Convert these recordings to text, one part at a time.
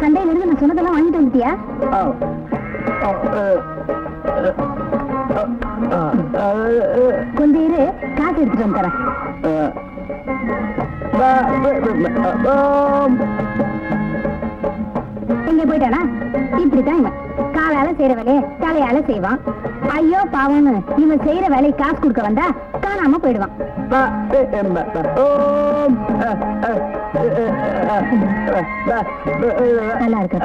சண்டையில இருந்து நான் சொன்னதெல்லாம் வாங்கிட்டு வந்துட்டியா? கொஞ்சம் இரு, காசு எடுத்துட்டு வந்து தரேன். எங்க போயிட்டானா? இப்படித்தான் இவன் காலால செய்யற வேலையை தலையால செய்வான். ஐயோ பாவம்னு இவன் செய்யற வேலையை காசு கொடுக்க வந்தா காணாம போயிடுவான். நல்லா இருக்க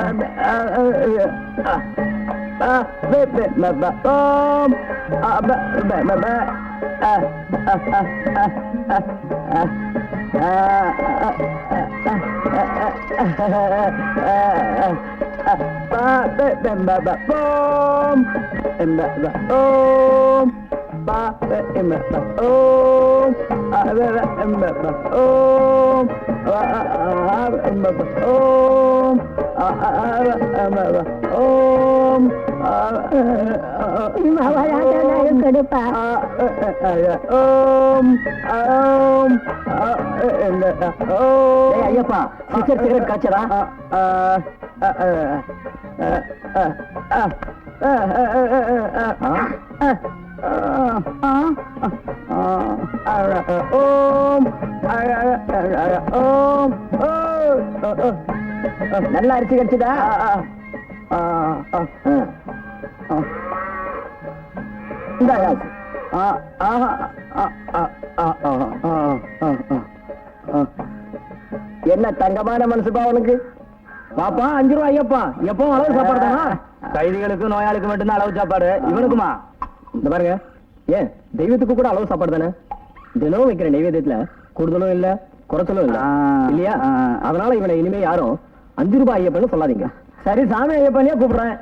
கடுப்பா ஐயப்பா சிகரெட் காய்ச்சலா? நல்லா அரிசி கிடைச்சதா? என்ன தங்கமான மனசுப்பா உனக்கு? பாப்பா 5 ரூபாய் ஐயப்பா. எப்பவும் அளவு சாப்பாடு தானா? கைதிகளுக்கு நோயாளிக்கு மட்டும்தான் அளவு சாப்பாடு, இவனுக்குமா? இந்த பாருங்க, ஏன் தெய்வத்துக்கு கூட அளவு சாப்பாடு தானே. தினமும் வைக்கிற நைவேத்தியத்துல கூடுதலும் இல்ல குறைச்சலும் இல்ல இல்லையா? அதனால இவனை இனிமே யாரும் 5 ரூபாய் ஐயப்பன்னு சொல்லாதீங்க. சரி, சாமி ஐயப்பனே கூப்பிடுறேன்.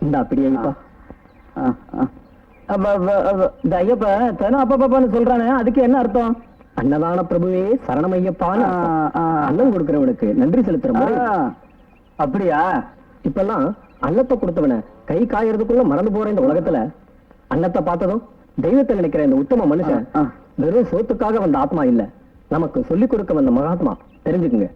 இந்த அப்படி ஐயப்பா. இந்த ஐயப்ப தினம் அப்பப்பான்னு சொல்றானே, அதுக்கு என்ன அர்த்தம்? அன்னதான பிரபுவே சரணம் ஐயப்பான்னு அன்னம் கொடுக்கிறவனுக்கு நன்றி செலுத்துற மாதிரி. அப்படியா? இப்பெல்லாம் அன்னத்தை கொடுத்தவன கை காயறதுக்குள்ள மறந்து போற இந்த உலகத்துல அன்னத்தை பார்த்ததும் தெய்வத்தை நினைக்கிற இந்த உத்தம மனுஷன் வெறும் சோத்துக்காக வந்த ஆத்மா இல்ல, நமக்கு சொல்லிக் கொடுக்க வந்த மகாத்மா. தெரிஞ்சுக்குங்க.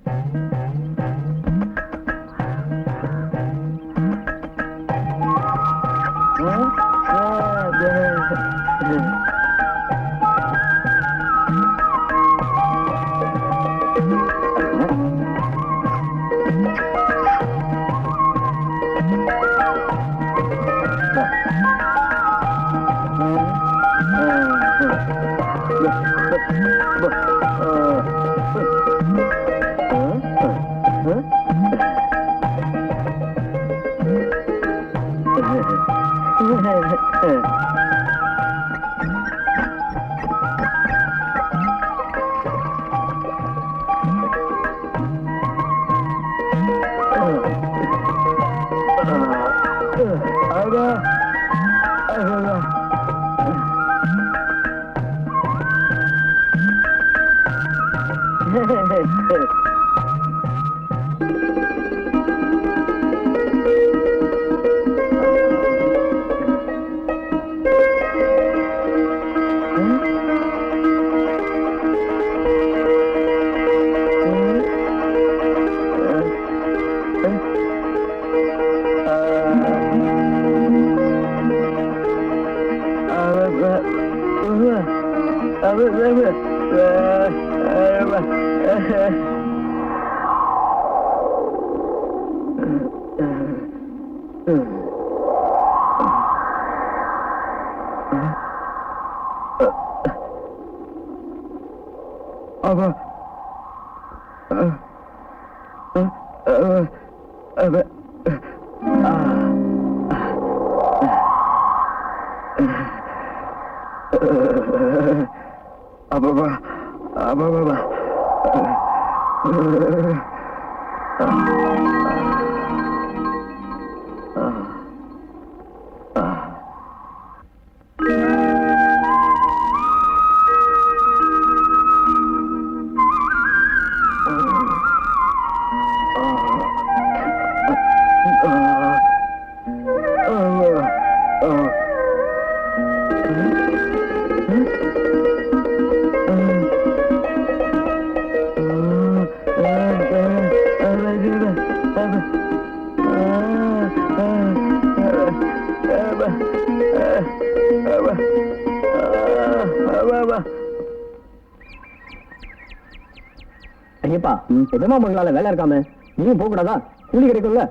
ஐயப்பா எதமா மங்களால வேலை இருக்காம நீயும் போக கூடாதா? கூலி கிடைக்கும்ல.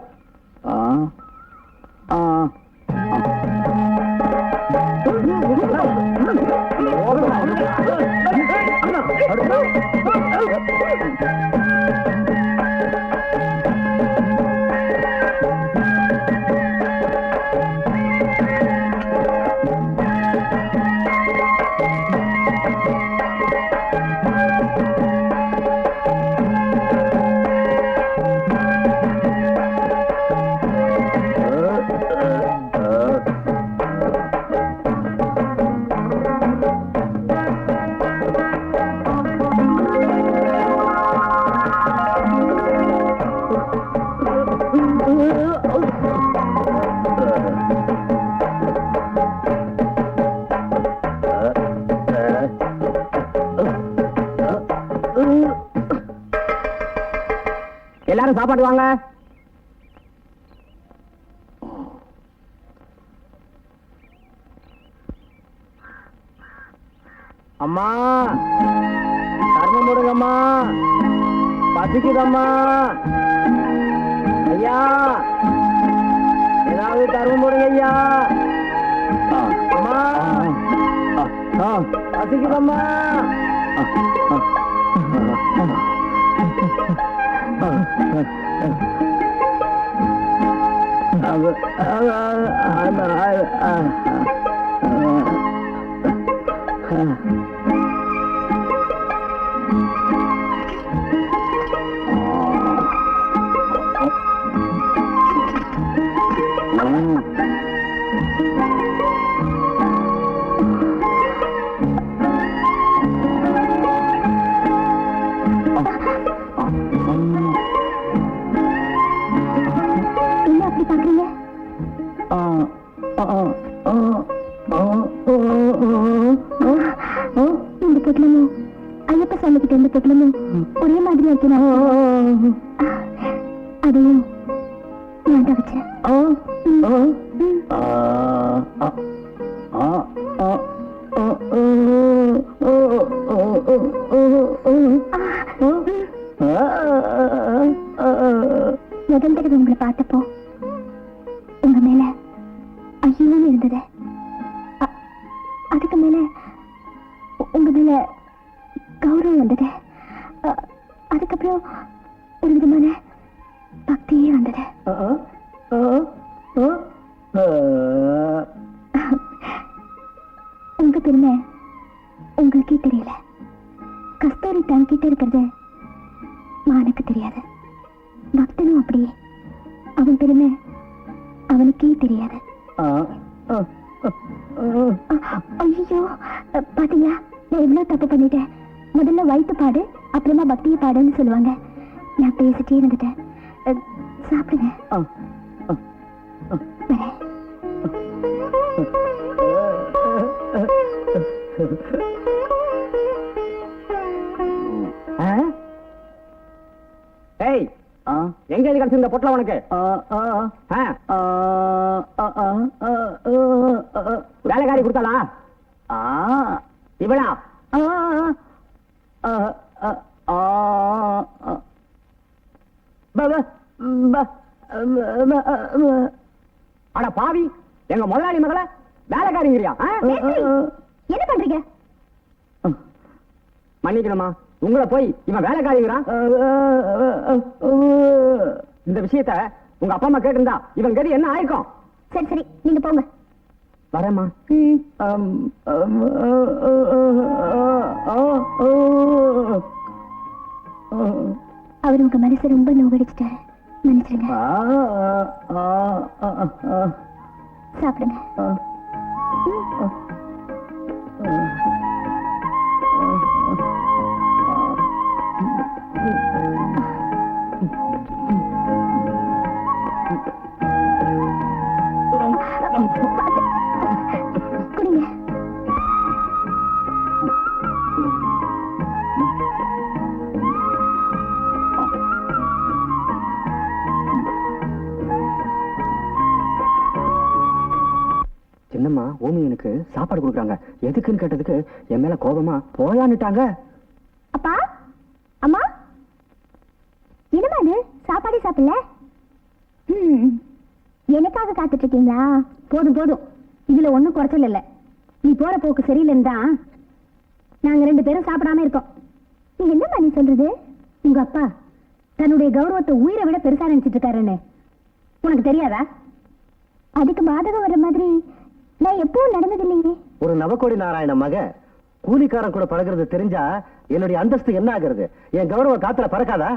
எல்லாரும் சாப்பாடு வாங்க. அம்மா கர்மம் போடுங்கம்மா, பசிக்குதம்மா. ஐயா ஏதாவது கர்மம் போடுங்க ஐயா. அம்மா பசிக்குதம்மா. இந்த பொட்டலமும் ஐயப்ப சாமி கிட்ட இந்த பொட்டலமும் ஒரே மாதிரி வைக்கணும். அதையும் நான் தான் வச்சேன். முதல் தடவை உங்களை பார்த்தப்போ உங்க மேல ஐயோன்னு இருந்தது. அதுக்கு மேல உங்க மேல கௌரவம் வந்தது. அதுக்கப்புறம் ஒரு விதமான பக்தியே வந்தது. உங்க பெருமை உங்களுக்கே தெரியல. கஸ்தூரி தான் கிட்ட இருக்கிறது மானுக்கு தெரியாது. பக்தனும் அப்படியே, அவன் பெருமை அவனுக்கே தெரியாது. ஐயோ பாத்தீங்களா, நான் எவ்வளவு தப்பு பண்ணிட்டேன். முதல்ல வயிற்று பாடு, அப்புறமா பக்தியை பாடுன்னு சொல்லுவாங்க. நான் பேசிட்டே இருந்துட்டேன். சாப்பிடுங்க. எங்க கிடைச்சு இந்த பொட்டல உனக்கு? வேலைக்காரி கொடுத்தாளா? இவளா? அட பாவி, எங்க முதலாளி மகள வேலைக்காரிங்கிறியா? என்ன பண்றீங்க? மன்னிக்கணுமா, உங்களை போய் இவன் வேலைக்காரிங்கிறான். இந்த விஷயத்த உங்க அப்பா அம்மா கேட்டிருந்தா இவன் கதி என்ன ஆயிருக்கும்? சரி சரி, நீங்க போங்க. வரேம்மா. அவர் உங்க மனசை ரொம்ப நோவடிச்சிட்டாரு, மன்னிச்சிருங்க. சாப்பிடுங்க. குடிங்க. என்னம்மா ஓமி எனக்கு சாப்பாடு கொடுக்குறாங்க, எதுக்குன்னு கேட்டதுக்கு என் மேல கோபமா போயான்னுட்டாங்க. அப்பா அம்மா என்னமா இது சாப்பாடே சாப்பிடல? எனக்காக காத்துட்டு இருக்கீங்களா? போதும் போதும், இதுல ஒண்ணும் குறைச்சல் இல்ல. நீ போற போக்கு சரியில்லைன்னு தான் நாங்க 2 பேரும் சாப்பிடாம இருக்கோம். நீ என்னமா நீ சொல்றது? உங்க அப்பா தன்னுடைய கௌரவத்தை உயிரை விட பெருசா நினைச்சிட்டு இருக்காருன்னு உனக்கு தெரியாதா? அதுக்கு பாதகம் வர்ற மாதிரி நான் எப்பவும் நடந்ததில்லையே. ஒரு நவக்கோடி நாராயண மக கூலிக்காரன் கூட பழகிறது தெரிஞ்சா என்னுடைய அந்தஸ்து என்ன ஆகுறது? என் கௌரவ காத்துல பறக்காதா?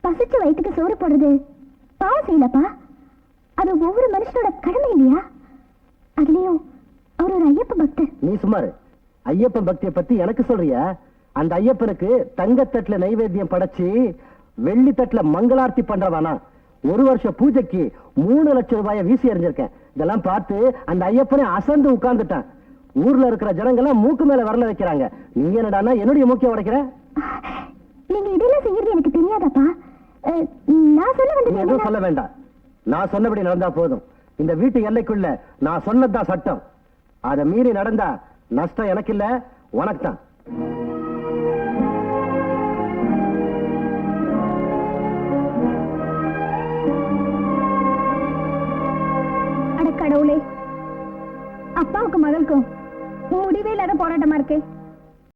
பசிச்ச வயிற்றுக்கு சோறு போடுறது பாவம் செய்யலப்பா, அது ஒவ்வொரு மனுஷனோட கடமை இல்லையா? அதுலயும் அவர் ஒரு ஐயப்ப பக்தர். நீ சுமாரு ஐயப்பன் பக்தியை பத்தி எனக்கு சொல்றிய? அந்த ஐயப்பனுக்கு தங்கத்தட்டுல நைவேத்தியம் படைச்சு வெள்ளி தட்டுல மங்களார்த்தி பண்றவானா 1 வருஷ பூஜைக்கு 3 லட்சம் ரூபாயை வீசி எறிஞ்சிருக்கேன். இதெல்லாம் பார்த்து அந்த ஐயப்பனை அசந்து உட்கார்ந்துட்டான். ஊர்ல இருக்கிற ஜனங்கெல்லாம் மூக்கு மேல வரல வைக்கிறாங்க. நீ என்னடானா என்னுடைய மூக்கிய உடைக்கிற? நீங்க இதெல்லாம் செய்யறது எனக்கு தெரியாதாப்பா. நான் சொல்ல நீ எதுவும் சொல்ல வேண்டாம். நான் சொன்னபடி நடந்தா போதும். இந்த வீட்டு எல்லைக்குள்ள நான் சொன்னதுதான் சட்டம். அதை மீறி நடந்தா நஷ்டம் எனக்கு இல்ல, உனக்கு தான். கடவுளே, அப்பாவுக்கு மகளுக்கும் முடிவே இல்லாத போராட்டமா இருக்கே.